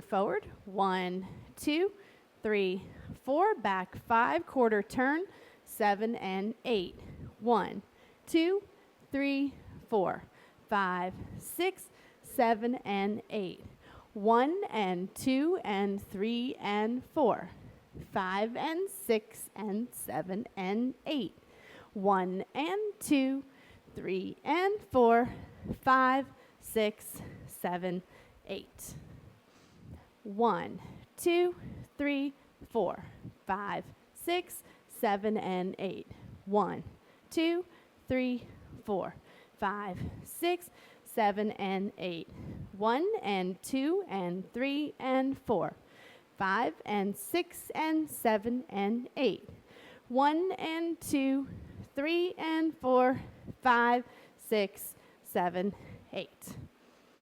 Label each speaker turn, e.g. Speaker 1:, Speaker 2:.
Speaker 1: forward. 1, 2, 3, 4. Back 5. Quarter turn. 7 and 8. 1, 2, 3, 4, 5, 6, 7 and 8. 1 and 2 and 3 and 4. 5 and 6 and 7 and 8. 1 and 2, 3 and 4, 5, 6, 7, 8. 1, 2, 3, 4, 5, 6, 7 and 8. 1, 2, 3, 4, 5, 6, 7 and 8. 1 and 2 and 3 and 4. 5 and 6 and 7 and 8. 1 and 2, 3 and 4, 5, 6, 7, 8.